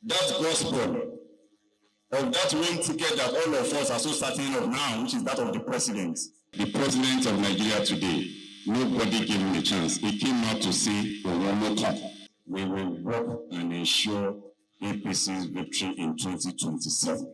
that gospel of that one ticket that all of us are so certain of now, which is that of the president. The president of Nigeria today, nobody gave him a chance. He came out to say, we will work and ensure APC's victory in 2027.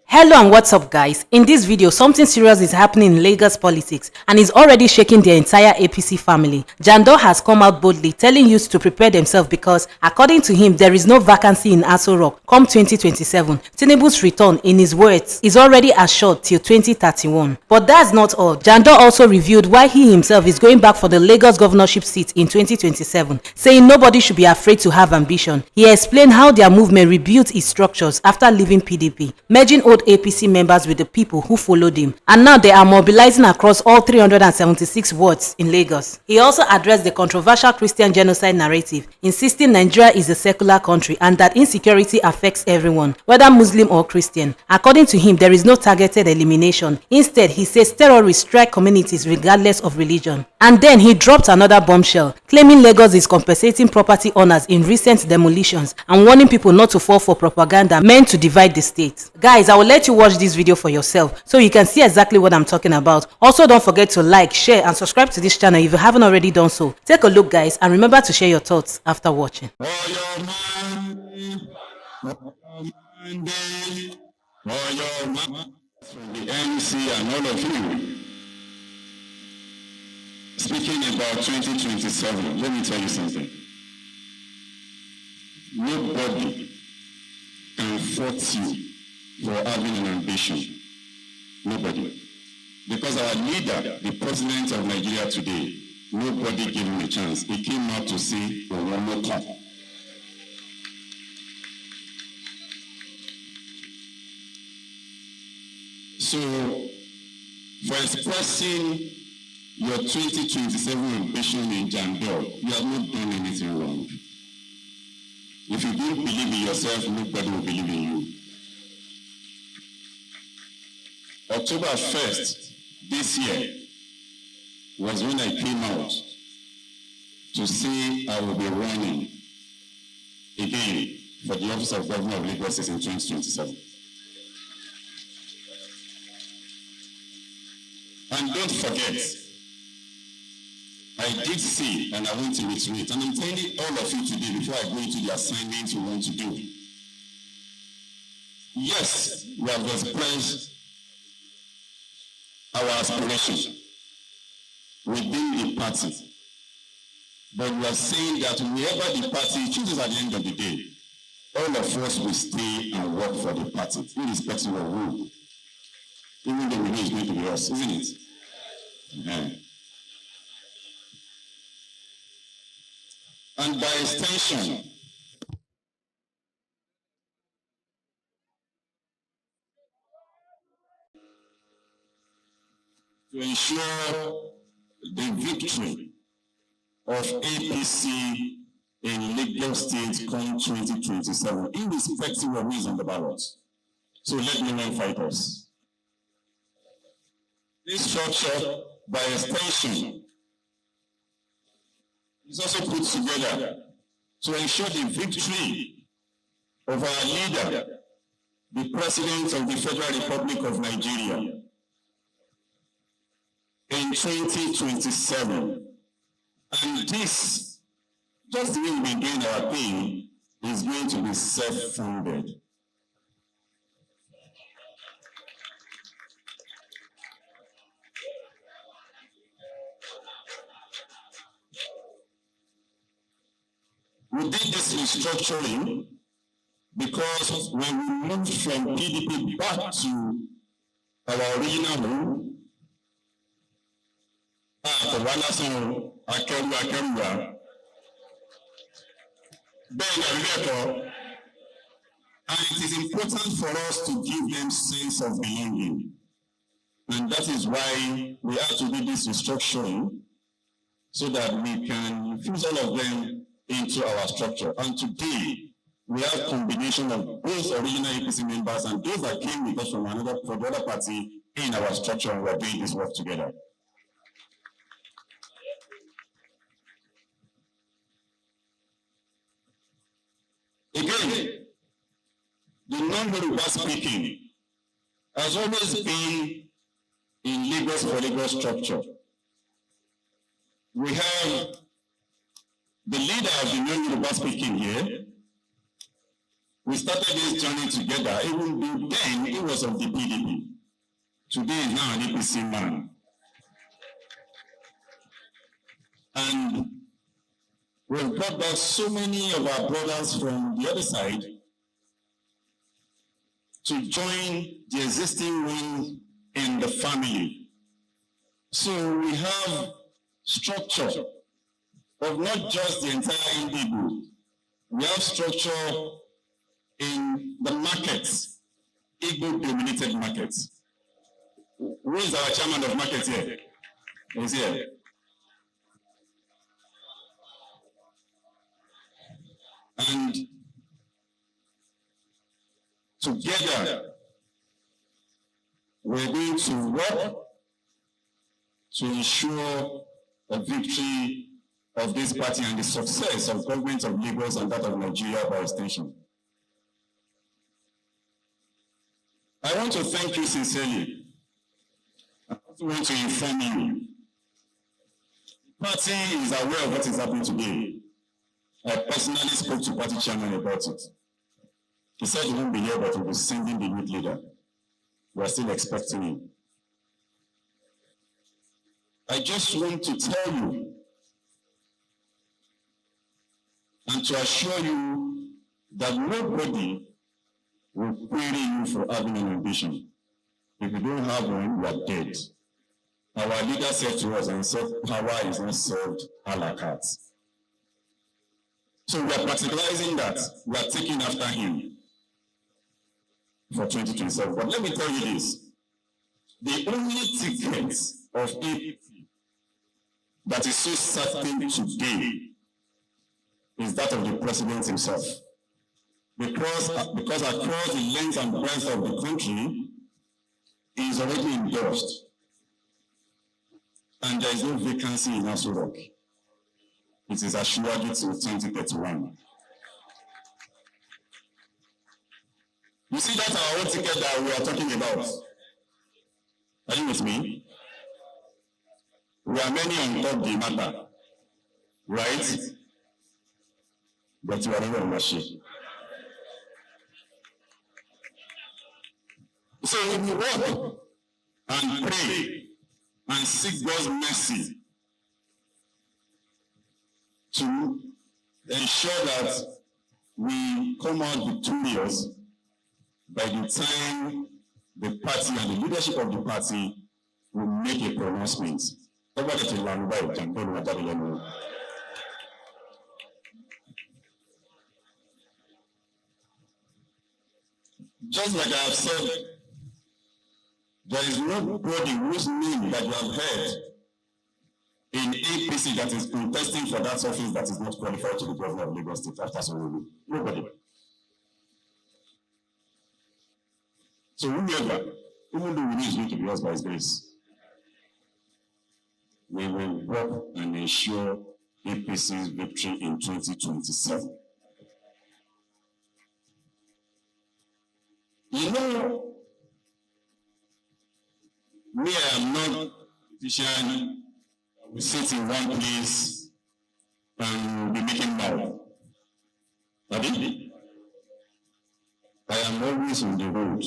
Hello and what's up guys, in this video something serious is happening in Lagos politics and is already shaking the entire APC family. Jandor has come out boldly telling youth to prepare themselves because according to him there is no vacancy in Aso Rock come 2027. Tinubu's return, in his words, is already assured till 2031. But that's not all. Jandor also revealed why he himself is going back for the Lagos governorship seat in 2027, saying nobody should be afraid to have ambition. He explained how their movement rebuilt its structures after leaving PDP, merging old APC members with the people who followed him, and now they are mobilizing across all 376 wards in Lagos. He also addressed the controversial Christian genocide narrative, insisting Nigeria is a secular country and that insecurity affects everyone, whether Muslim or Christian. According to him, there is no targeted elimination. Instead, he says terrorists strike communities regardless of religion. And then he dropped another bombshell, claiming Lagos is compensating property owners in recent demolitions and warning people not to fall for propaganda meant to divide the state. Guys, I will let you watch this video for yourself so you can see exactly what I'm talking about. Also, don't forget to like, share and subscribe to this channel if you haven't already done so. Take a look guys, and remember to share your thoughts after watching. From the MC and all of you, speaking about 2027, let me tell you something. Nobody can fault you for having an ambition. Nobody. Because our leader, the president of Nigeria today, nobody gave him a chance. He came out to say, So, for expressing your 2027 ambition in Jandor, you have not done anything wrong. If you don't believe in yourself, nobody will believe in you. October 1st this year was when I came out to say I will be running again for the office of Governor of Lagos in 2027. And don't forget, I did say, and I want to reiterate, and I'm telling all of you today before I go into the assignments we want to do. Yes, we have expressed our aspiration within the party, but we are saying that wherever the party chooses at the end of the day, all of us will stay and work for the party, irrespective of who. Even though we know it's going to be us, isn't it? Yeah. And by extension, to ensure the victory of APC in Lagos State come 2027, irrespective of who is on the ballot. So let no one fight us. This structure, by extension, is also put together to ensure the victory of our leader, the President of the Federal Republic of Nigeria, in 2027. And this, just the way we've been doing our thing, is going to be self-funded. We did this restructuring because when we moved from PDP back to our original home, and it is important for us to give them sense of belonging. And that is why we have to do this restructuring so that we can infuse all of them into our structure. And today, we have a combination of both original APC members and those that came with us from the other party in our structure, and we're doing this work together. Again, non-Yoruba speaking has always been in Lagos for Lagos structure. We have the leader of the non-Yoruba speaking here. We started this journey together, even though then he was of the PDP. Today is now an APC man. And we've brought back so many of our brothers from the other side to join the existing wing in the family. So we have structure of not just the entire Indigo. We have structure in the markets, Igbo-dominated markets. Who is our chairman of markets here? He's here. And together, we're going to work to ensure the victory of this party and the success of government of Lagos and that of Nigeria by extension. I want to thank you sincerely. I also want to inform you. The party is aware of what is happening today. I personally spoke to party chairman about it. He said he won't be here, but he will be sending the youth leader. We are still expecting him. I just want to tell you and to assure you that nobody will query you for having an ambition. If you don't have one, you are dead. Our leader said to us and said, power is not served a la carte. So we are practicalizing that. We are taking after him for 2027. But let me tell you this. The only ticket of APC that is so certain today is that of the president himself. Because across the length and breadth of the country, he is already endorsed. And there is no vacancy in Aso Rock. It is assured till 2031. You see, that's our own ticket that we are talking about. Are you with me? We are many on top the matter, right? But you are not on machine. So if we work and pray and seek God's mercy to ensure that we come out victorious by the time the party and the leadership of the party will make a pronouncement. Just like I have said, there is nobody whose name that you have heard in APC that is contesting for that office that is not qualified to the governor of Lagos State after Sonolu. Nobody. So whoever, even though we need you to be us by his grace, we will work and ensure APC's victory in 2027. You know, me, I am not a politician. We sit in one place and be making mouth. Pardon? I am always on the road.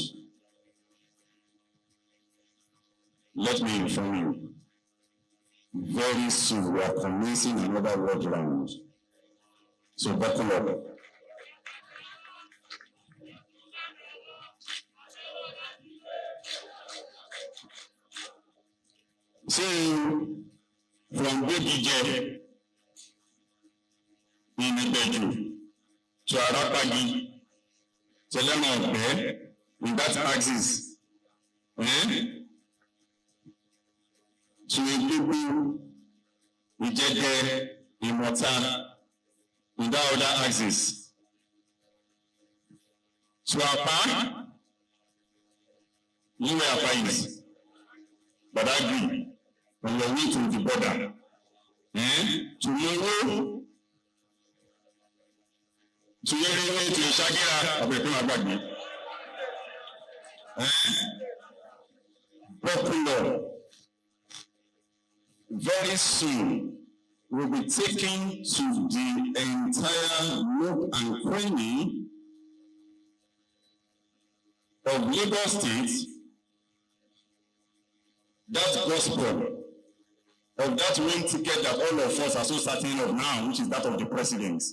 Let me inform you. Very soon we are commencing another world round. So buckle up. So from BDJ in Ibeju to Arapagi to Lemon in that axis, to Ibubu, Ijede, Imota, in that other axis, to Apa, you were Apa, but I agree. On your way to the border, to Yowo, to Yowo, to Shagira, popular. Very soon, will be taken to the entire nook and cranny of Lagos State, that gospel of that one ticket that all of us are so certain of now, which is that of the president,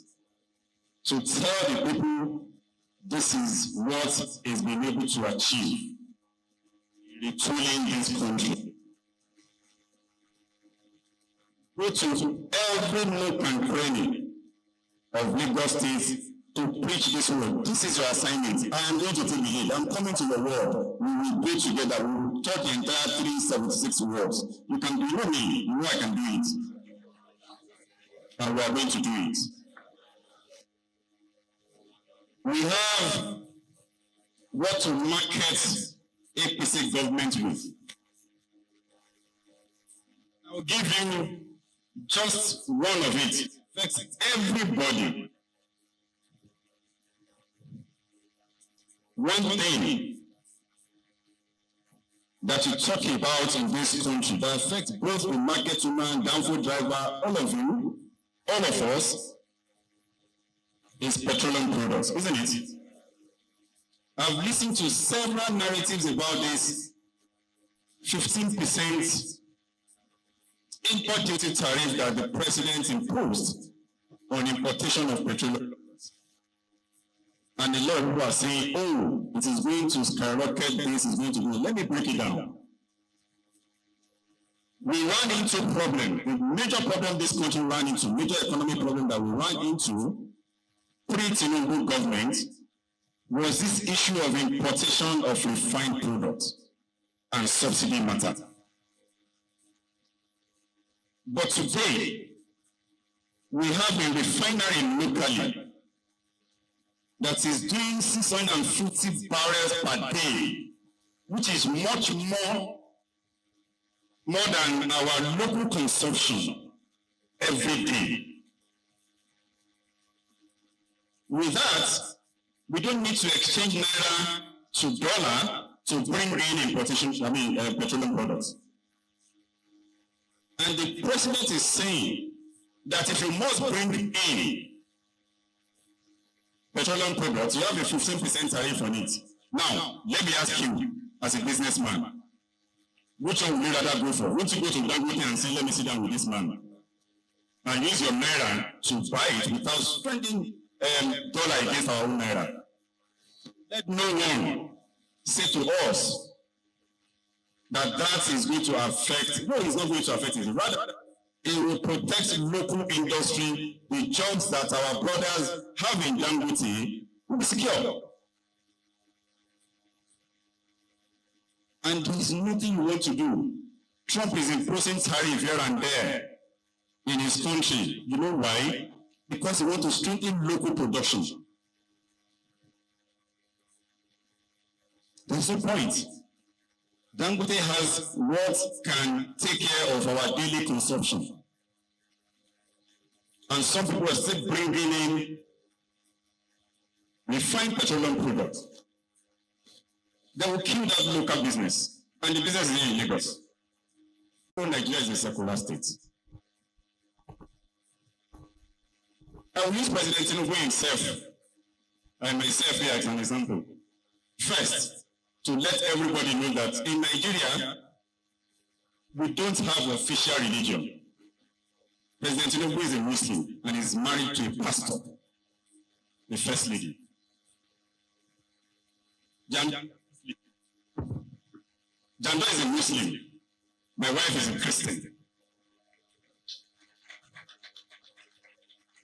to tell the people this is what is being able to achieve, retooling this country. Go to every nook and cranny of Lagos State to preach this word. This is your assignment. I am going to take the lead. I'm coming to your word. We will go together. We will talk the entire 376 words. You can do it. You know me. You know I can do it. And we are going to do it. We have what to market APC government with. I will give you just one of it. Affects everybody. One thing that you talk about in this country that affects both the market woman, downfall driver, all of you, all of us, is petroleum products, isn't it? I've listened to several narratives about this 15% import duty tariff that the president imposed on importation of petroleum products. And a lot of people are saying, oh, it is going to skyrocket, this is going to go. Let me break it down. We ran into a problem, the major problem this country ran into, major economic problem that we ran into pre-Tinubu government was this issue of importation of refined products and subsidy matter. But today, we have a refinery locally that is doing 650 barrels per day, which is much more than our local consumption every day. With that, we don't need to exchange naira to dollar to bring in importation, petroleum products. And the president is saying that if you must bring in petroleum products, you have a 15% tariff on it. Now, let me ask you, as a businessman, which one would you rather go for? Would you go to Dangote and say, let me sit down with this man and use your naira to buy it without spending dollar against our own naira? Let no one say to us that that is going to affect, no, it's not going to affect it. Rather, it will protect local industry. The jobs that our brothers have in Dangote will be secure. And there is nothing you want to do. Trump is imposing tariff here and there in his country. You know why? Because he wants to strengthen local production. There's no point. Dangote has what can take care of our daily consumption. And some people are still bringing in refined petroleum products. They will kill that local business. And the business is in Lagos. Nigeria is a secular state. I will use President Tinubu himself and myself here as an example. First, to let everybody know that in Nigeria, we don't have official religion. President Tinubu is a Muslim and is married to a pastor, the first lady. Jandor is a Muslim. My wife is a Christian.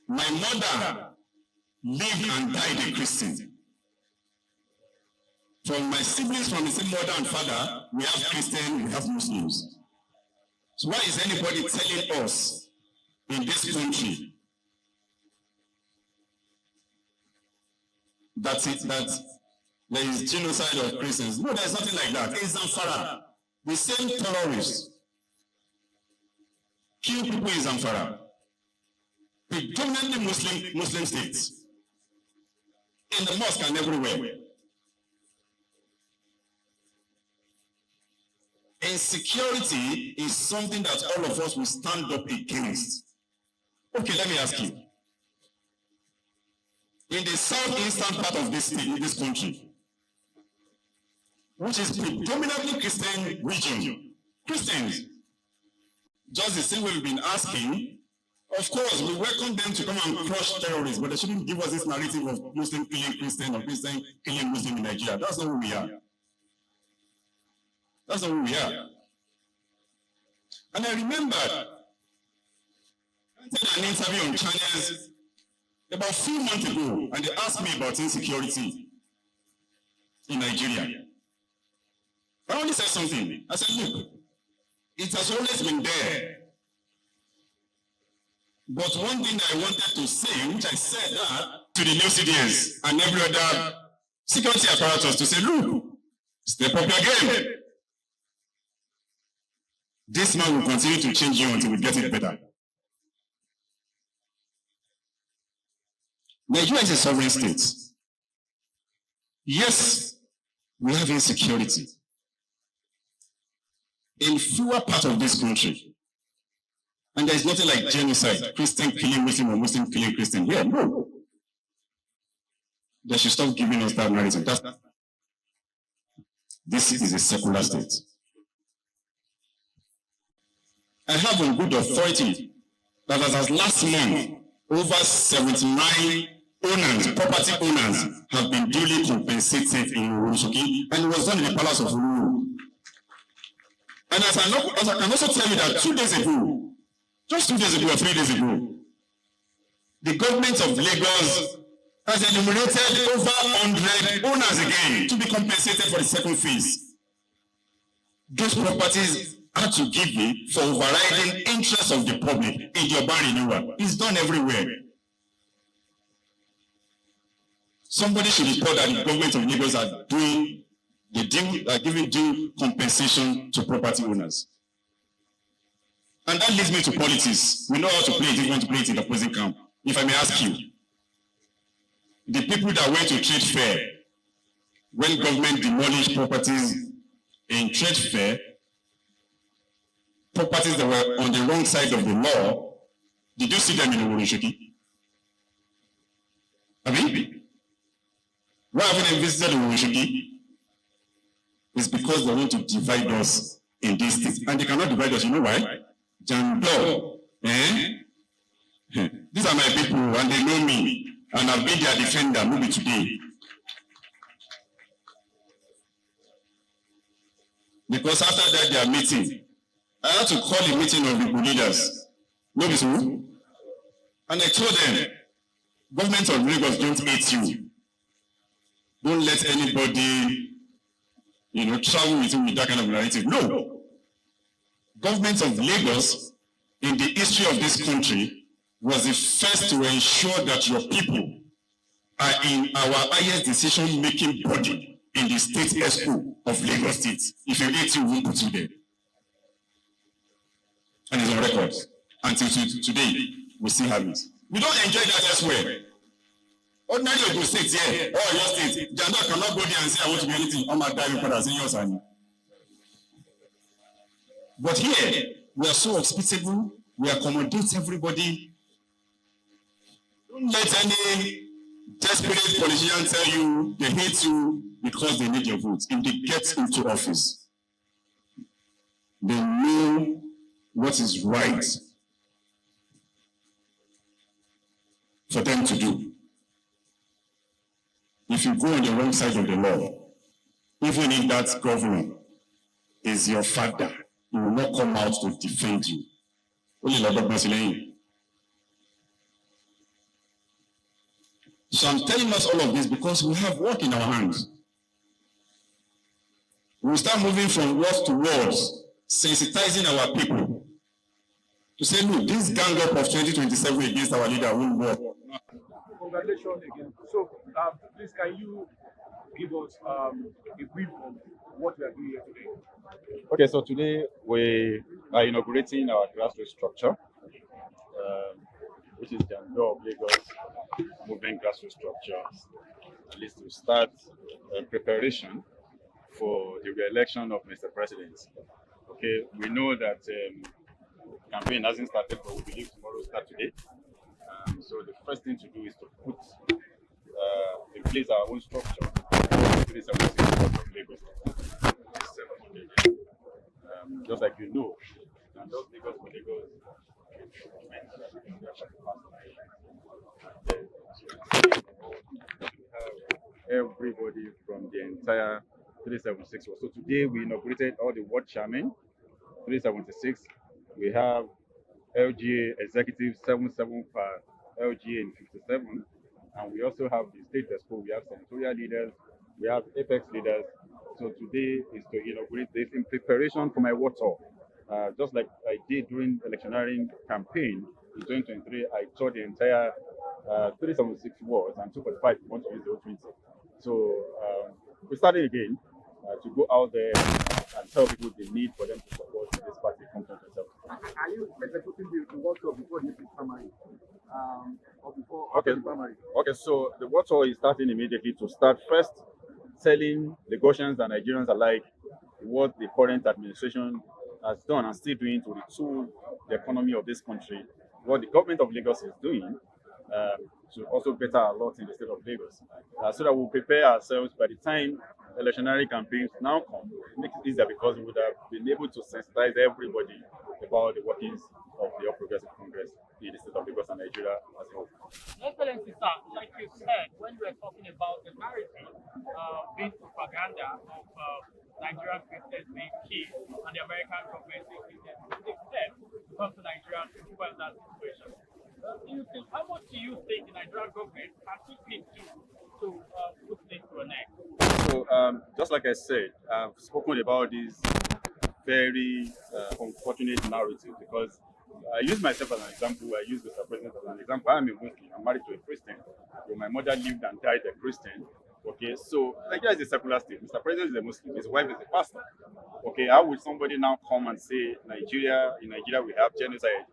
My mother lived and died a Christian. From my siblings from the same mother and father, we have Christians, we have Muslims. So why is anybody telling us in this country that there is genocide of Christians? No, there's nothing like that. It's Zamfara. The same terrorists kill people in Zamfara. Predominantly Muslim states. In the mosque and everywhere. Insecurity is something that all of us will stand up against. Okay, let me ask you. In the southeastern part of this country, which is predominantly Christian region, Christians, just the same way we've been asking, of course, we welcome them to come and crush terrorists, but they shouldn't give us this narrative of Muslim killing Christian or Christian killing Muslim in Nigeria. That's not who we are. That's not who we are. And I remember I did an interview on channels about a few months ago, and they asked me about insecurity in Nigeria. I only said something. I said, look, it has always been there. But one thing that I wanted to say, which I said that to the new CDS and every other security apparatus to say, look, step up your game. This man will continue to change you until we get it better. Nigeria is a sovereign state. Yes, we have insecurity in fewer parts of this country. And there is nothing like genocide, Christian killing Muslim or Muslim killing Christian. Yeah, no. They should stop giving us that narrative. This is a secular state. I have on good authority that as last month, over 79 owners, property owners, have been duly compensated in Urusuki, and it was done in the Palace of Uru. And as I can also tell you that 2 days ago, just 2 days ago or 3 days ago, the government of Lagos has enumerated over 100 owners again to be compensated for the second phase. Those properties had to give it for overriding interests of the public in the urban renewal. It's done everywhere. Somebody should report that the government of Lagos are doing the due, giving due compensation to property owners. And that leads me to politics. We know how to play it if you want to play it in the opposing camp. If I may ask you, the people that went to trade fair, when government demolished properties in trade fair, properties that were on the wrong side of the law, did you see them in Urushiki? I mean, why haven't they visited Urushiki? It's because they want to divide us in this state. And they cannot divide us, you know why? Jandor. These are my people and they know me. And I've been their defender, maybe today. Because after that, they are meeting. I had to call a meeting of the leaders. Maybe so. And I told them, government of Lagos don't hate you. Don't let anybody, travel with you with that kind of narrative. No. Government of Lagos, in the history of this country, was the first to ensure that your people are in our highest decision-making body in the state ESCO of Lagos State. If you hate you, we'll put you there. And it's on record. Until today, we still have it. We don't enjoy that elsewhere. Ordinary Ogun State here, or your state, Jandor cannot go there and say, I want to be anything. I'm not dying for say yours and But here, we are so hospitable, we accommodate everybody. Don't let any desperate politician tell you they hate you because they need your votes. If they get into office, they know what is right for them to do. If you go on the wrong side of the law, even if that governor is your father, he will not come out to defend you. So I'm telling us all of this because we have work in our hands. We'll start moving from words to words, sensitizing our people to say, look, this gang up of 2027 against our leader won't work. Congratulations again. So, please, can you give us a brief on what we are doing here today? Okay, so today we are inaugurating our grassroots structure, which is Jandor of Lagos movement grassroots structure, at least to start preparation for the re-election of Mr. President. Okay, we know that campaign hasn't started, but we believe tomorrow will start today. So the first thing to do is to put in place our own structure. 376 of Lagos. Just like you know, and those Lagos for Lagos. Everybody from the entire 376. So today we inaugurated all the ward chairmen, 376. We have LGA executive 77 per LGA in 57. And we also have the state expo, we have senatorial leaders, we have apex leaders. So today is to inaugurate this in preparation for my ward tour. Just like I did during the electioneering campaign in 2023, I toured the entire 376 wards and 245 want to use the 20. So we started again to go out there and tell people the need for them to support this party content itself. Are you executing the workshop before the primary? Or before Okay. the primary? Okay, so the water is starting immediately to start first telling Lagosians and Nigerians alike what the current administration has done and still doing to retool the economy of this country, what the government of Lagos is doing to also better a lot in the state of Lagos, so that we'll prepare ourselves by the time electionary campaigns now come, make it easier because we would have been able to sensitize everybody about the workings of the All Progressive Congress in the state of Lagos and Nigeria as a whole. Excellency, sir, like you said, when we were talking about the narrative, being propaganda of Nigerian Christians being killed and the American government taking steps to come to Nigeria to fuel that situation. How much do you think the Nigerian government can quickly do to put this to an end? So, just like I said, I've spoken about this very unfortunate narrative because I use myself as an example. I use Mr. President as an example. I'm a Muslim. I'm married to a Christian. So my mother lived and died a Christian. Okay, so Nigeria is a secular state. Mr. President is a Muslim. His wife is a pastor. Okay, how would somebody now come and say in Nigeria we have genocide,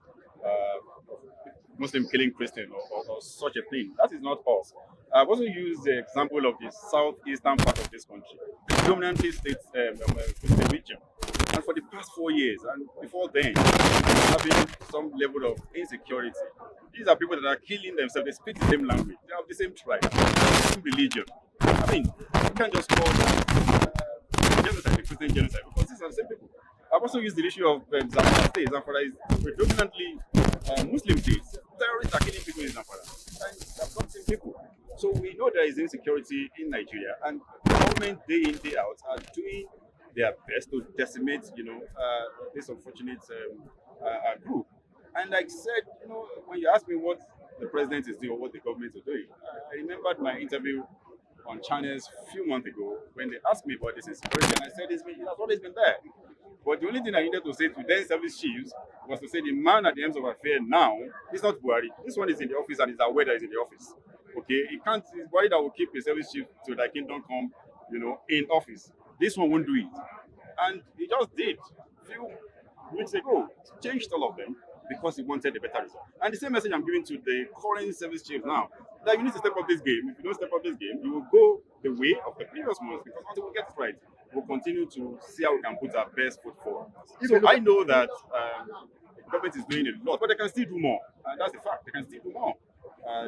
Muslim killing Christian or such a thing? That is not us. I've also used the example of the southeastern part of this country, predominantly states Christian region. And for the past 4 years, and before then, having some level of insecurity. These are people that are killing themselves. They speak the same language. They have the same tribe, the same religion. I mean, you can't just call that genocide, the Christian genocide, because these are the same people. I've also used the issue of Zamfara state. Zamfara is predominantly Muslim states. Terrorists are killing people in Zamfara. And they're not same people. So we know there is insecurity in Nigeria, and government day in, day out are doing their best to decimate, this unfortunate group. And like I said, when you ask me what the president is doing or what the government is doing, I remembered my interview on channels a few months ago when they asked me about this insecurity, and I said it has always been there. But the only thing I needed to say to then service chiefs was to say the man at the ends of affair now is not Buhari. This one is in the office and is aware that he's in the office. Okay, it's Buhari that will keep the service chief till the kingdom come, in office. This one won't do it. And he just did a few weeks ago, changed all of them because he wanted a better result. And the same message I'm giving to the current service chief now, that you need to step up this game. If you don't step up this game, you will go the way of the previous ones, because until we get it right, we'll continue to see how we can put our best foot forward. So I know that the government is doing a lot, but they can still do more. And that's the fact, they can still do more.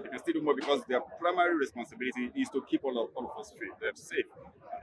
They can still do more because their primary responsibility is to keep all of us safe.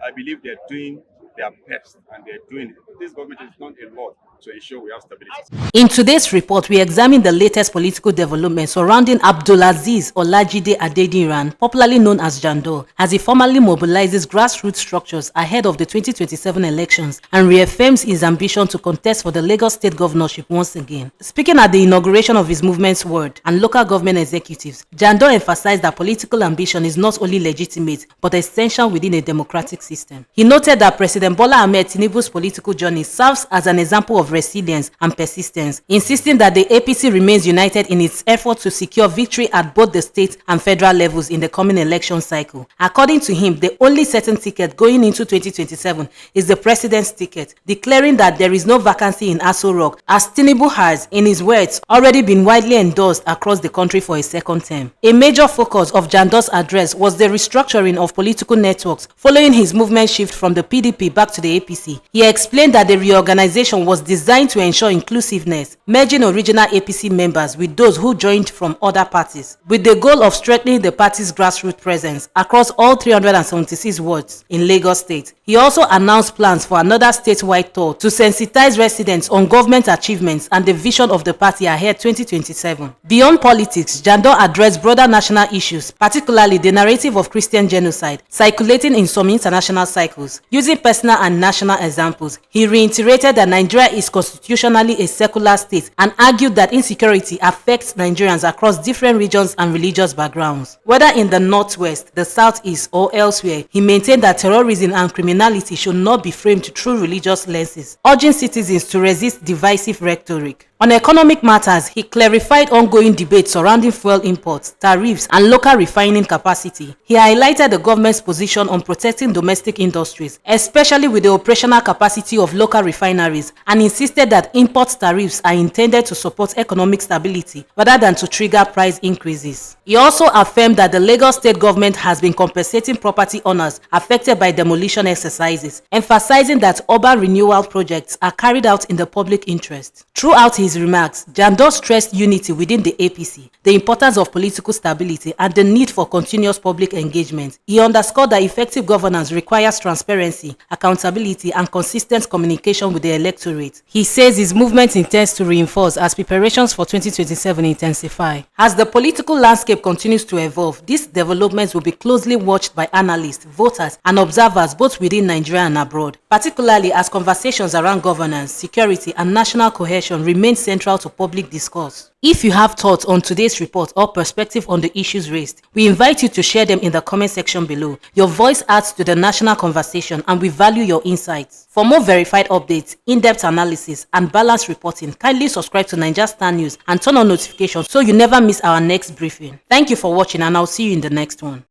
I believe they're doing their best, and they're doing it. This government has done a lot to ensure we have stability. In today's report, we examine the latest political developments surrounding Abdulaziz Olajide Adediran, popularly known as Jandor, as he formally mobilizes grassroots structures ahead of the 2027 elections and reaffirms his ambition to contest for the Lagos state governorship once again. Speaking at the inauguration of his movement's ward and local government executives, Jandor emphasized that political ambition is not only legitimate but essential within a democratic system. He noted that President Bola Ahmed Tinubu's political journey serves as an example of of resilience and persistence, insisting that the APC remains united in its effort to secure victory at both the state and federal levels in the coming election cycle. According to him, the only certain ticket going into 2027 is the president's ticket, declaring that there is no vacancy in Aso Rock, as Tinubu has, in his words, already been widely endorsed across the country for a second term. A major focus of Jandor's address was the restructuring of political networks following his movement shift from the PDP back to the APC. He explained that the reorganization was designed to ensure inclusiveness, merging original APC members with those who joined from other parties, with the goal of strengthening the party's grassroots presence across all 376 wards in Lagos State. He also announced plans for another statewide tour to sensitize residents on government achievements and the vision of the party ahead 2027. Beyond politics, Jandor addressed broader national issues, particularly the narrative of Christian genocide, circulating in some international cycles. Using personal and national examples, he reiterated that Nigeria is constitutionally a secular state and argued that insecurity affects Nigerians across different regions and religious backgrounds. Whether in the northwest, the southeast, or elsewhere, he maintained that terrorism and criminality should not be framed through religious lenses, urging citizens to resist divisive rhetoric. On economic matters, he clarified ongoing debates surrounding fuel imports, tariffs, and local refining capacity. He highlighted the government's position on protecting domestic industries, especially with the operational capacity of local refineries, and insisted that import tariffs are intended to support economic stability rather than to trigger price increases. He also affirmed that the Lagos state government has been compensating property owners affected by demolition exercises, emphasizing that urban renewal projects are carried out in the public interest. Throughout his remarks, Jandor stressed unity within the APC, the importance of political stability, and the need for continuous public engagement. He underscored that effective governance requires transparency, accountability, and consistent communication with the electorate. He says his movement intends to reinforce as preparations for 2027 intensify. As the political landscape continues to evolve, these developments will be closely watched by analysts, voters, and observers both within Nigeria and abroad, particularly as conversations around governance, security, and national cohesion remain central to public discourse. If you have thoughts on today's report or perspective on the issues raised, we invite you to share them in the comment section below. Your voice adds to the national conversation and we value your insights. For more verified updates, in-depth analysis, and balanced reporting, kindly subscribe to Naija Star News and turn on notifications so you never miss our next briefing. Thank you for watching and I'll see you in the next one.